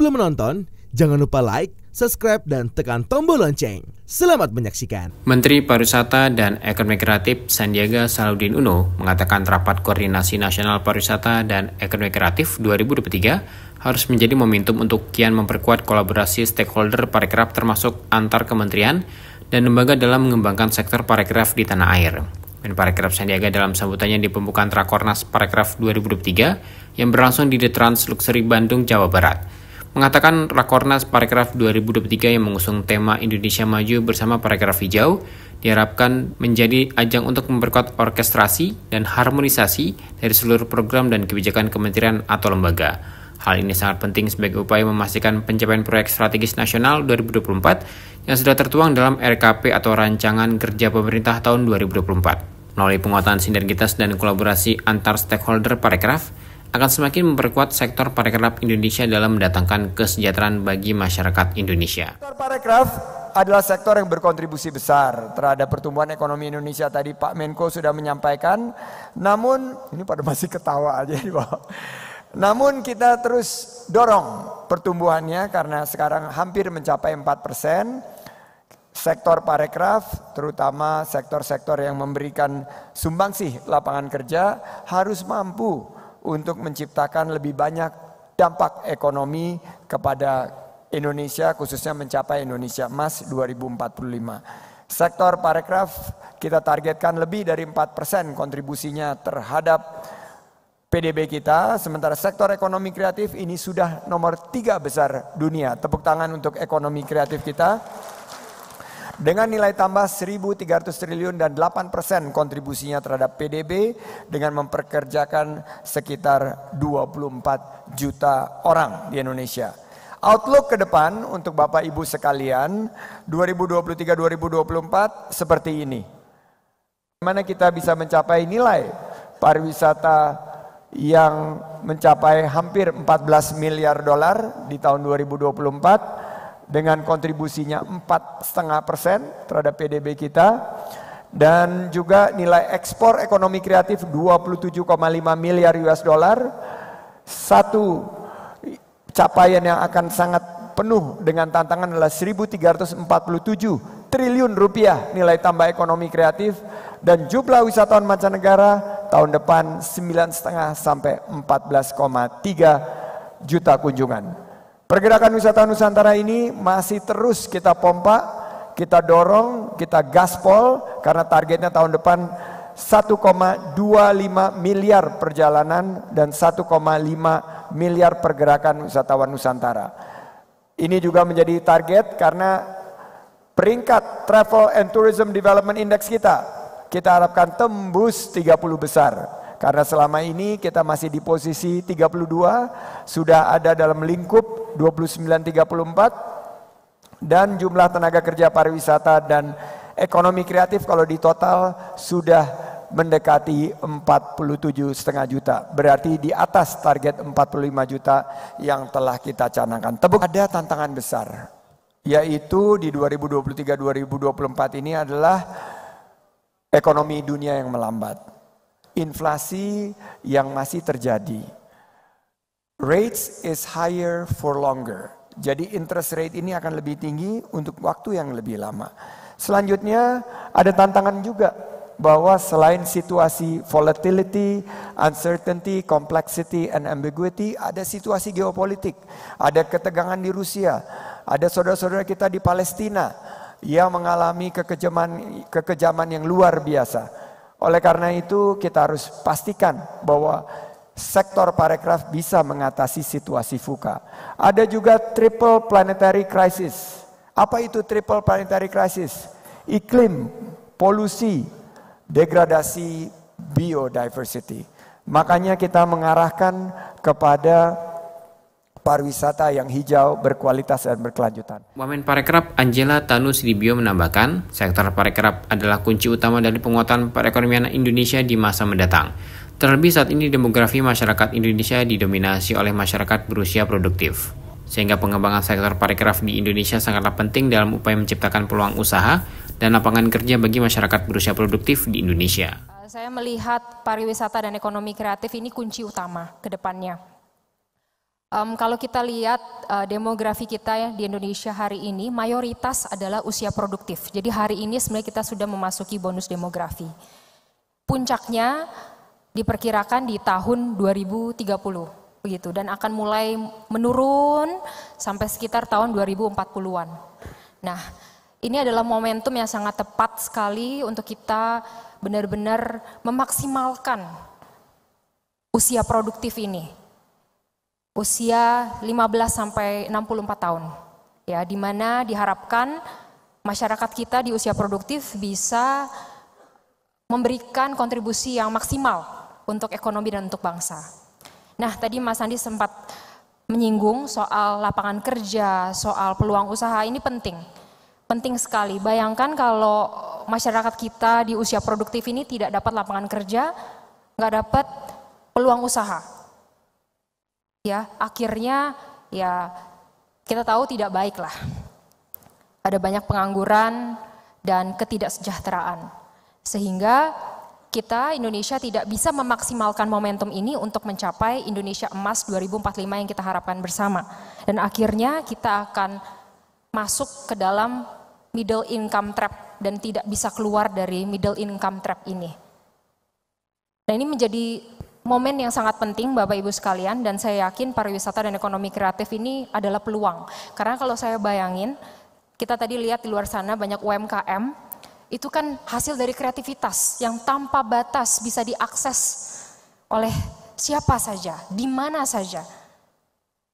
Sebelum menonton, jangan lupa like, subscribe, dan tekan tombol lonceng. Selamat menyaksikan. Menteri Pariwisata dan Ekonomi Kreatif Sandiaga Salahuddin Uno mengatakan rapat koordinasi nasional pariwisata dan ekonomi kreatif 2023 harus menjadi momentum untuk kian memperkuat kolaborasi stakeholder parekraf termasuk antar kementerian dan lembaga dalam mengembangkan sektor parekraf di tanah air. Menparekraf Sandiaga dalam sambutannya di pembukaan Rakornas Parekraf 2023 yang berlangsung di The Trans Luxury Bandung, Jawa Barat, mengatakan Rakornas Parekraf 2023 yang mengusung tema Indonesia Maju bersama Parekraf Hijau diharapkan menjadi ajang untuk memperkuat orkestrasi dan harmonisasi dari seluruh program dan kebijakan kementerian atau lembaga. Hal ini sangat penting sebagai upaya memastikan pencapaian proyek strategis nasional 2024 yang sudah tertuang dalam RKP atau Rancangan Kerja Pemerintah tahun 2024. Melalui penguatan sinergitas dan kolaborasi antar stakeholder parekraf akan semakin memperkuat sektor parekraf Indonesia dalam mendatangkan kesejahteraan bagi masyarakat Indonesia. Sektor parekraf adalah sektor yang berkontribusi besar terhadap pertumbuhan ekonomi Indonesia. Tadi Pak Menko sudah menyampaikan, namun ini pada masih ketawa aja di bawah. Namun kita terus dorong pertumbuhannya karena sekarang hampir mencapai 4%. Sektor parekraf, terutama sektor-sektor yang memberikan sumbangsih lapangan kerja, harus mampu untuk menciptakan lebih banyak dampak ekonomi kepada Indonesia, khususnya mencapai Indonesia Emas 2045. Sektor parekraf kita targetkan lebih dari 4% kontribusinya terhadap PDB kita, sementara sektor ekonomi kreatif ini sudah nomor 3 besar dunia. Tepuk tangan untuk ekonomi kreatif kita. Dengan nilai tambah 1.300 triliun dan 8% kontribusinya terhadap PDB dengan memperkerjakan sekitar 24 juta orang di Indonesia. Outlook ke depan untuk Bapak Ibu sekalian 2023-2024 seperti ini. Bagaimana kita bisa mencapai nilai pariwisata yang mencapai hampir 14 miliar dolar di tahun 2024 dengan kontribusinya 4,5% terhadap PDB kita, dan juga nilai ekspor ekonomi kreatif 27,5 miliar US dollar, satu capaian yang akan sangat penuh dengan tantangan adalah 1.347 triliun rupiah nilai tambah ekonomi kreatif, dan jumlah wisatawan mancanegara tahun depan 9,5 sampai 14,3 juta kunjungan. Pergerakan wisata Nusantara ini masih terus kita pompa, kita dorong, kita gaspol karena targetnya tahun depan 1,25 miliar perjalanan dan 1,5 miliar pergerakan wisatawan Nusantara. Ini juga menjadi target karena peringkat Travel and Tourism Development Index kita harapkan tembus 30 besar. Karena selama ini kita masih di posisi 32, sudah ada dalam lingkup 29-34, dan jumlah tenaga kerja pariwisata dan ekonomi kreatif kalau di total sudah mendekati 47,5 juta. Berarti di atas target 45 juta yang telah kita canangkan. Ada tantangan besar, yaitu di 2023-2024 ini adalah ekonomi dunia yang melambat. Inflasi yang masih terjadi. Rates is higher for longer. Jadi interest rate ini akan lebih tinggi untuk waktu yang lebih lama. Selanjutnya ada tantangan juga bahwa selain situasi volatility, uncertainty, complexity, and ambiguity, ada situasi geopolitik. Ada ketegangan di Rusia, ada saudara-saudara kita di Palestina yang mengalami kekejaman yang luar biasa. Oleh karena itu kita harus pastikan bahwa sektor parekraf bisa mengatasi situasi VUCA. Ada juga triple planetary crisis. Apa itu triple planetary crisis? Iklim, polusi, degradasi biodiversity. Makanya kita mengarahkan kepada pariwisata yang hijau, berkualitas dan berkelanjutan. Wamen Parekraf Angela Tanu Sudibyo menambahkan, sektor parekraf adalah kunci utama dari penguatan perekonomian Indonesia di masa mendatang. Terlebih saat ini demografi masyarakat Indonesia didominasi oleh masyarakat berusia produktif. Sehingga pengembangan sektor parekraf di Indonesia sangatlah penting dalam upaya menciptakan peluang usaha dan lapangan kerja bagi masyarakat berusia produktif di Indonesia. Saya melihat pariwisata dan ekonomi kreatif ini kunci utama ke depannya. Kalau kita lihat demografi kita ya di Indonesia hari ini, mayoritas adalah usia produktif. Jadi hari ini sebenarnya kita sudah memasuki bonus demografi. Puncaknya diperkirakan di tahun 2030 begitu, dan akan mulai menurun sampai sekitar tahun 2040-an. Nah, ini adalah momentum yang sangat tepat sekali untuk kita benar-benar memaksimalkan usia produktif ini. Usia 15 sampai 64 tahun. Ya, di mana diharapkan masyarakat kita di usia produktif bisa memberikan kontribusi yang maksimal untuk ekonomi dan untuk bangsa. Nah, tadi Mas Andi sempat menyinggung soal lapangan kerja, soal peluang usaha, ini penting. Penting sekali. Bayangkan kalau masyarakat kita di usia produktif ini tidak dapat lapangan kerja, nggak dapat peluang usaha. Ya, akhirnya ya kita tahu tidak baik lah. Ada banyak pengangguran dan ketidaksejahteraan. Sehingga kita Indonesia tidak bisa memaksimalkan momentum ini untuk mencapai Indonesia Emas 2045 yang kita harapkan bersama. Dan akhirnya kita akan masuk ke dalam middle income trap dan tidak bisa keluar dari middle income trap ini. Nah, ini menjadi momen yang sangat penting Bapak Ibu sekalian, dan saya yakin pariwisata dan ekonomi kreatif ini adalah peluang. Karena kalau saya bayangin, kita tadi lihat di luar sana banyak UMKM, itu kan hasil dari kreativitas yang tanpa batas bisa diakses oleh siapa saja, di mana saja.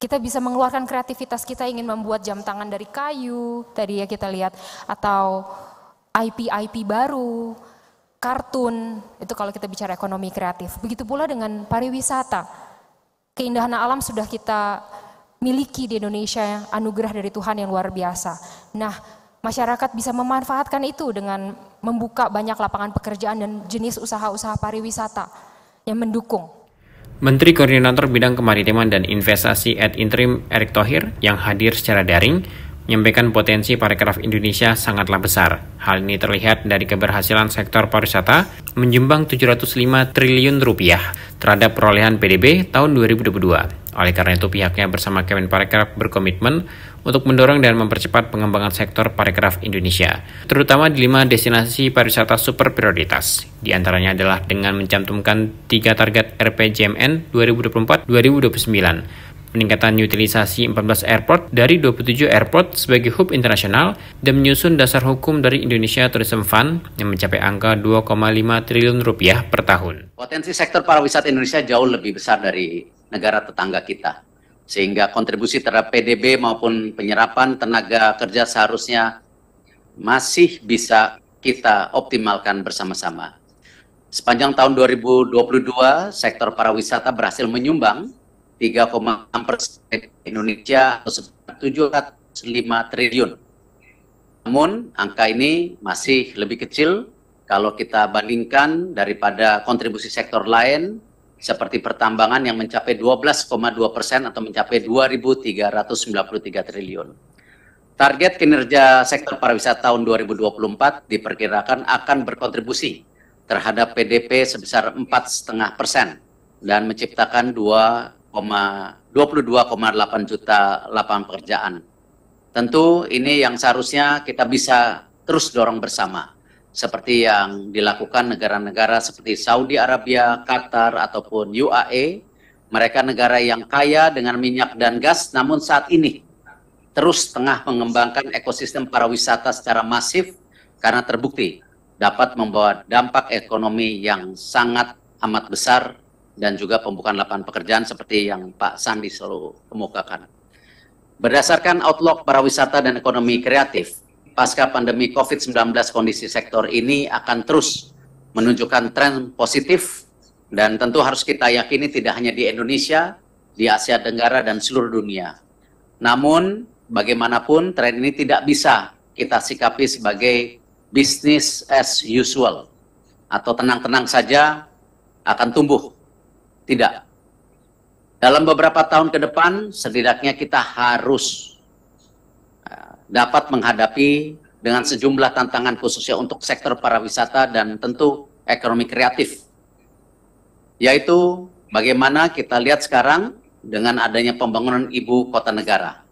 Kita bisa mengeluarkan kreativitas kita, ingin membuat jam tangan dari kayu, tadi ya kita lihat, atau IP baru, kartun, itu kalau kita bicara ekonomi kreatif. Begitu pula dengan pariwisata. Keindahan alam sudah kita miliki di Indonesia, anugerah dari Tuhan yang luar biasa. Nah, masyarakat bisa memanfaatkan itu dengan membuka banyak lapangan pekerjaan dan jenis usaha-usaha pariwisata yang mendukung. Menteri Koordinator Bidang Kemaritiman dan Investasi ad interim Erick Thohir yang hadir secara daring menyampaikan potensi parekraf Indonesia sangatlah besar. Hal ini terlihat dari keberhasilan sektor pariwisata menjumbang 705 triliun rupiah terhadap perolehan PDB tahun 2022. Oleh karena itu pihaknya bersama Kemenparekraf berkomitmen untuk mendorong dan mempercepat pengembangan sektor parekraf Indonesia, terutama di 5 destinasi pariwisata super prioritas. Di antaranya adalah dengan mencantumkan 3 target RPJMN 2024-2029. Peningkatan utilisasi 14 airport dari 27 airport sebagai hub internasional dan menyusun dasar hukum dari Indonesia Tourism Fund yang mencapai angka 2,5 triliun rupiah per tahun. Potensi sektor pariwisata Indonesia jauh lebih besar dari negara tetangga kita, sehingga kontribusi terhadap PDB maupun penyerapan tenaga kerja seharusnya masih bisa kita optimalkan bersama-sama. Sepanjang tahun 2022, sektor pariwisata berhasil menyumbang 3,6% Indonesia atau sekitar 705 triliun. Namun angka ini masih lebih kecil kalau kita bandingkan daripada kontribusi sektor lain seperti pertambangan yang mencapai 12,2% atau mencapai 2.393 triliun. Target kinerja sektor pariwisata tahun 2024 diperkirakan akan berkontribusi terhadap PDB sebesar 4,5% dan menciptakan 22,8 juta lapangan pekerjaan. Tentu ini yang seharusnya kita bisa terus dorong bersama, seperti yang dilakukan negara-negara seperti Saudi Arabia, Qatar, ataupun UAE. Mereka negara yang kaya dengan minyak dan gas, namun saat ini terus tengah mengembangkan ekosistem pariwisata secara masif karena terbukti dapat membawa dampak ekonomi yang sangat amat besar dan juga pembukaan lapangan pekerjaan seperti yang Pak Sandi selalu kemukakan. Berdasarkan outlook pariwisata dan ekonomi kreatif, pasca pandemi COVID-19 kondisi sektor ini akan terus menunjukkan tren positif dan tentu harus kita yakini tidak hanya di Indonesia, di Asia Tenggara dan seluruh dunia. Namun bagaimanapun tren ini tidak bisa kita sikapi sebagai business as usual atau tenang-tenang saja akan tumbuh. Tidak. Dalam beberapa tahun ke depan, setidaknya kita harus dapat menghadapi dengan sejumlah tantangan khususnya untuk sektor pariwisata dan tentu ekonomi kreatif. Yaitu bagaimana kita lihat sekarang dengan adanya pembangunan ibu kota negara.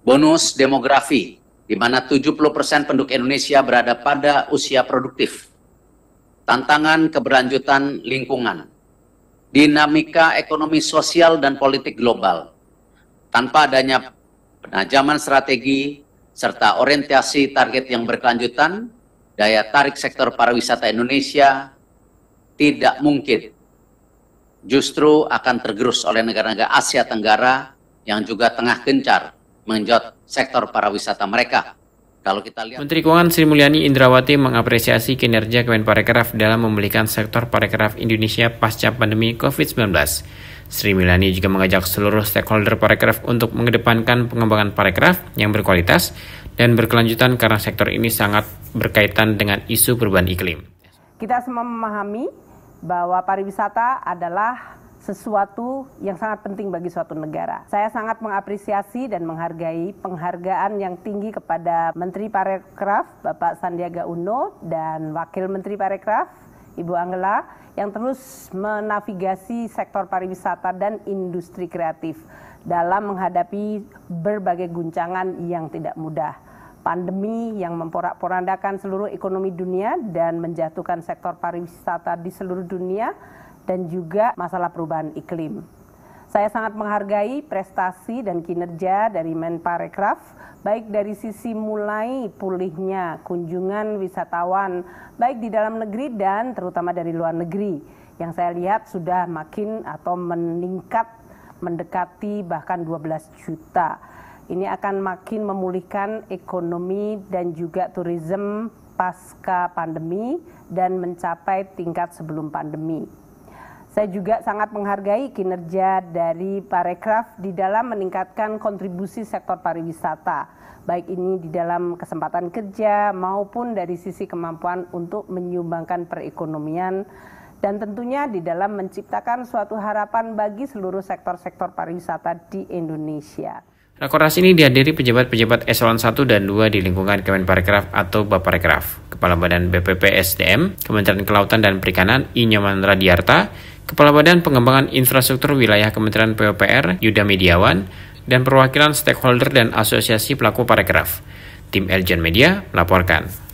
Bonus demografi, di mana 70% penduduk Indonesia berada pada usia produktif. Tantangan keberlanjutan lingkungan. Dinamika ekonomi sosial dan politik global. Tanpa adanya penajaman strategi serta orientasi target yang berkelanjutan, daya tarik sektor pariwisata Indonesia tidak mungkin justru akan tergerus oleh negara-negara Asia Tenggara yang juga tengah gencar mengenjot sektor pariwisata mereka. Kalau kita lihat, Menteri Keuangan Sri Mulyani Indrawati mengapresiasi kinerja Kemenparekraf dalam memulihkan sektor parekraf Indonesia pasca pandemi COVID-19. Sri Mulyani juga mengajak seluruh stakeholder parekraf untuk mengedepankan pengembangan parekraf yang berkualitas dan berkelanjutan karena sektor ini sangat berkaitan dengan isu perubahan iklim. Kita semua memahami bahwa pariwisata adalah sesuatu yang sangat penting bagi suatu negara. Saya sangat mengapresiasi dan menghargai penghargaan yang tinggi kepada Menteri Parekraf, Bapak Sandiaga Uno, dan Wakil Menteri Parekraf, Ibu Angela, yang terus menavigasi sektor pariwisata dan industri kreatif dalam menghadapi berbagai guncangan yang tidak mudah. Pandemi yang memporak-porandakan seluruh ekonomi dunia dan menjatuhkan sektor pariwisata di seluruh dunia, dan juga masalah perubahan iklim. Saya sangat menghargai prestasi dan kinerja dari Menparekraf, baik dari sisi mulai pulihnya kunjungan wisatawan, baik di dalam negeri dan terutama dari luar negeri, yang saya lihat sudah makin atau meningkat mendekati bahkan 12 juta. Ini akan makin memulihkan ekonomi dan juga turisme pasca pandemi dan mencapai tingkat sebelum pandemi. Saya juga sangat menghargai kinerja dari Parekraf di dalam meningkatkan kontribusi sektor pariwisata, baik ini di dalam kesempatan kerja maupun dari sisi kemampuan untuk menyumbangkan perekonomian, dan tentunya di dalam menciptakan suatu harapan bagi seluruh sektor-sektor pariwisata di Indonesia. Rakornas ini dihadiri pejabat-pejabat eselon 1 dan 2 di lingkungan Kemenparekraf atau Baparekraf, Kepala Badan BPPSDM, Kementerian Kelautan dan Perikanan I. Nyoman Radiarta, Kepala Badan Pengembangan Infrastruktur Wilayah Kementerian PUPR Yuda Mediawan, dan perwakilan stakeholder dan asosiasi pelaku parekraf. Tim Eljan Media melaporkan.